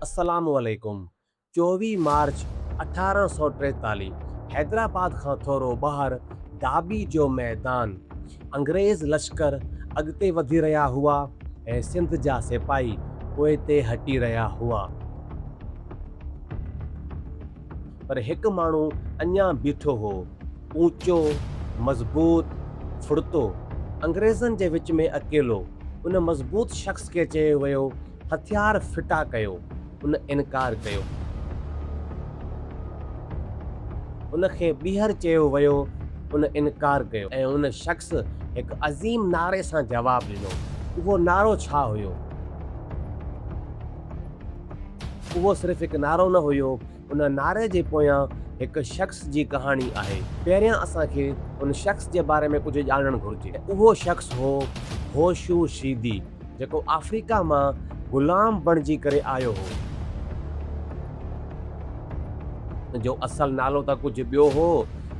असलामुअलैकुम। 24 मार्च 1843 हैदराबाद खां थोरो ॿाहिरि डाबी जो मैदान। अंग्रेज़ लश्कर अॻिते वधी रहिया हुआ ऐं सिंध जा सिपाही पोइ ते हटी रहिया हुआ। पर हिकु माण्हू अञा बीठो हो, ऊचो, मज़बूत, फुड़तो, अंग्रेज़नि जे विच में अकेलो। उन मज़बूत शख़्स खे चयो वियो, हथियार फिटा कयो। उन इनकार कयो। उनखे ॿीहर चयो वियो, उन इनकार कयो ऐं उन शख़्स हिकु अज़ीम नारे सां जवाबु ॾिनो। उहो नारो छा हुयो? उहो सिर्फ़ु हिकु नारो न हुयो, उन नारे जे पोयां हिकु शख़्स जी कहाणी आहे। पहिरियां असांखे उन शख़्स जे बारे में कुझु ॼाणणु घुरिजे। उहो शख़्स हो होशू शीदी, जेको अफ्रीका मां ग़ुलाम बणिजी करे आयो हो। जो असल नालो त कुझु ॿियो हो,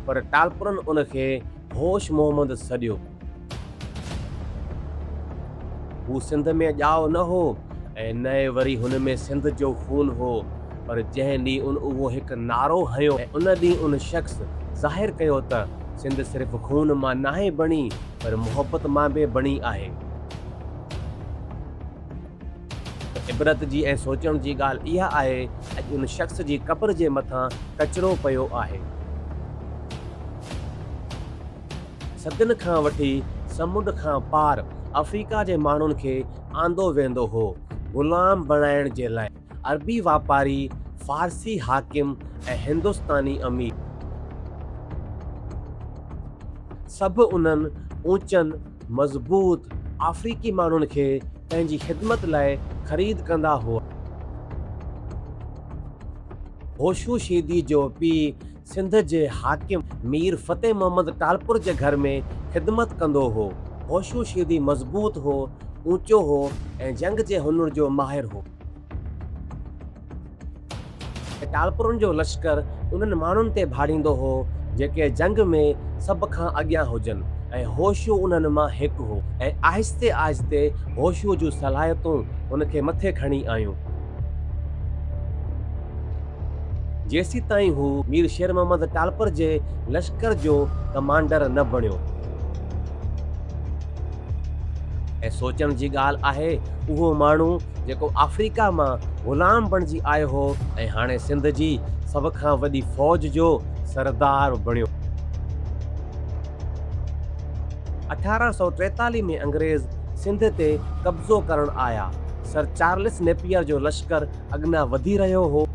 पर टालपुरनि उनखे होश मोहम्मद सॾियो। हू सिंध में ॼाओ न हो ऐं न वरी हुन में सिंध जो खून हो, पर जंहिं ॾींहुं उहो हिकु नारो हयो ऐं उन ॾींहुं उन शख़्स ज़ाहिर कयो त सिंध सिर्फ़ु खून मां नाहे बणी, पर मोहबत मां बि बणी आहे। इबरत जी ऐं सोचण जी ॻाल्हि इहा आहे, अॼु उन शख़्स जी क़ब्र जे मथां कचिरो पियो आहे। सदियुनि खां वठी समुंड खां पार अफ्रीका जे माण्हुनि खे आंदो वेंदो हो ग़ुलाम बणाइण जे लाइ। अरबी वापारी, फारसी हाकिम ऐं हिंदुस्तानी अमीर सभु उन्हनि ऊचनि मज़बूत अफ्रीकी माण्हुनि खे पंहिंजी ख़िदमत लाइ ख़रीद कंदा हुआ। होशू शीदी जो पीउ सिंध जे हाकिम मीर फ़तेह मोहम्मद टालपुर जे घर में ख़िदमत कंदो हो। होशू शीदी मज़बूत हो, ऊचो हो ऐं जंग जे हुनुर जो माहिर हो। टालपुरनि जो लश्कर उन्हनि माण्हुनि ते भाड़ींदो हो जेके जंग में सभ खां अॻियां हुजनि, ऐं होशू उन्हनि मां हिकु हो। ऐं आहिस्ते आहिस्ते होशू जूं सलाहियतूं उनखे मथे खणी आयूं। जेसी ताईं हू मीर शेर मोहम्मद टालपुर जे लश्कर जो कमांडर न बणियो। ऐं सोचण जी ॻाल्हि आहे, उहो माण्हू जेको अफ्रीका मां ग़ुलाम बणिजी आयो हो ऐं हाणे सिंध जी सभ खां वॾी फ़ौज जो सरदार बणियो। 1843 में अंग्रेज़ सिंध ते कब्ज़ो करण आया। सर चार्ल्स नेपियर जो लश्कर अॻियां वधी रहियो हो।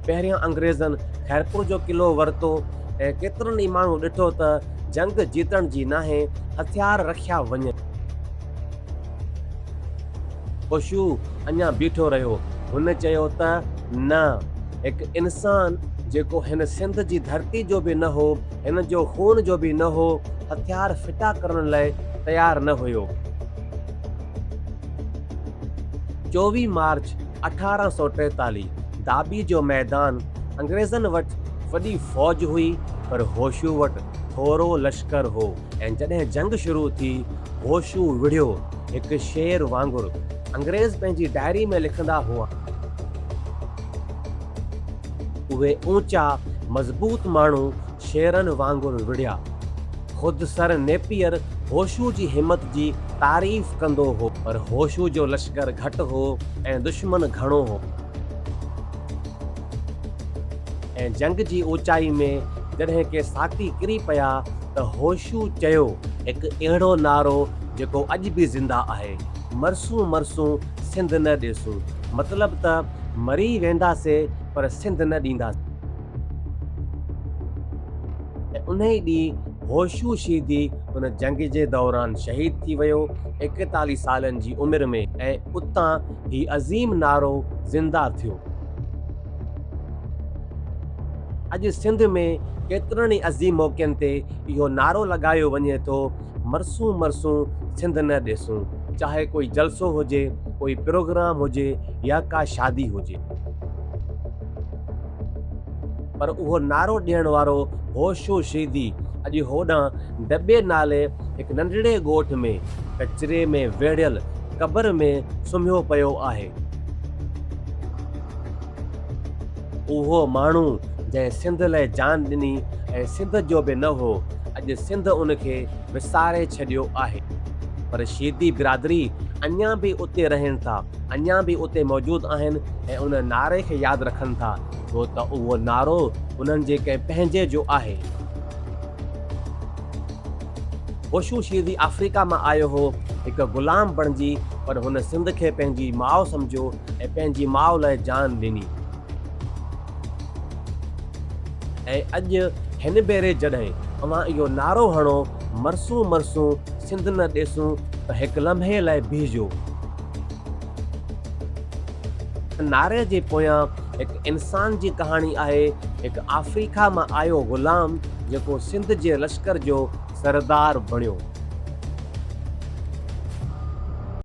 पहिरियां अंग्रेज़नि खैरपुर जो किलो वरितो ऐं केतिरनि ई माण्हू ॾिठो त जंग जीतण जी नाहे, हथियार रखिया वञनि। होशू अञा बीठो रहियो। हुन चयो त न, हिकु इंसान जेको हिन सिंध जी धरती जो बि न हो, हिन जो खून जो बि न हो, हथियार फिटा करण लाइ तयार न हुयो। 24 मार्च 1843 डाबी जो मैदान। अंग्रेज़नि वटि वॾी फ़ौज हुई, पर होशू वटि थोरो लश्कर हो। ऐं जॾहिं जंग शुरू थी, होशू विढ़ियो हिकु शेर वांगुरु। अंग्रेज़ पंहिंजी डायरी में लिखंदा हुआ, उहे ऊचा मज़बूत माण्हू शेरनि वांगुरु विढ़िया। ख़ुदि सर नेपियर होशू जी हिम्मत जी तारीफ़ कंदो हो, पर होशू जो लश्कर घटि हो ऐं दुश्मन घणो हो। ऐं जंग जी ऊचाई में जॾहिं के साथी किरी पिया त होशू चयो हिकु अहिड़ो नारो जेको अॼु बि ज़िंदा आहे, मरसूं मरसूं सिंध न ॾिसूं। मतिलबु त मरी वेंदासीं पर सिंध न ॾींदासीं। ऐं उन ई ॾींहुं होशू शीदी उन जंग जे दौरान शहीद थी वियो, 41 सालनि जी उमिरि में। ऐं उतां ही अज़ीम नारो ज़िंदा थियो। अॼु सिंध में केतिरनि ई अज़ीम मौक़नि ते इहो नारो लॻायो वञे थो, मरसूं मरसूं सिंध न ॾिसूं। चाहे कोई जलसो हुजे, कोई प्रोग्राम हुजे या का शादी हुजे। पर उहो नारो ॾियण वारो होशू शीदी अॼु होॾां डॿे नाले हिकु नंढड़े ॻोठ में कचिरे में वेढ़ियल क़ब्र में सुम्हियो पियो आहे। उहो माण्हू जंहिं सिंध लाइ जान ॾिनी ऐं सिंध जो बि न हो, अॼु सिंध उनखे विसारे छॾियो आहे। पर शीदी बिरादरी अञा बि उते रहनि था, अञा बि उते मौजूदु आहिनि ऐं उन नारे खे यादि रखनि था, छो त उहो नारो उन्हनि जे कंहिं पंहिंजे जो आहे। होशू शीदी अफ्रीका मां आयो हो, हिकु ग़ुलाम बणिजी, पर हुन सिंध खे पंहिंजी माउ सम्झो ऐं पंहिंजी माउ लाइ जान ॾिनी। ऐं अॼु हिन भेरे जॾहिं अवां इहो नारो हणो, मरसूं मरसूं सिंध न ॾिसूं, त हिकु लम्हे लाइ बीहजो। नारे जे पोयां हिकु इंसान जी कहाणी आहे, हिकु अफ्रीका मां आयो ग़ुलाम जेको सिंध जे लश्कर जो सरदार बणियो।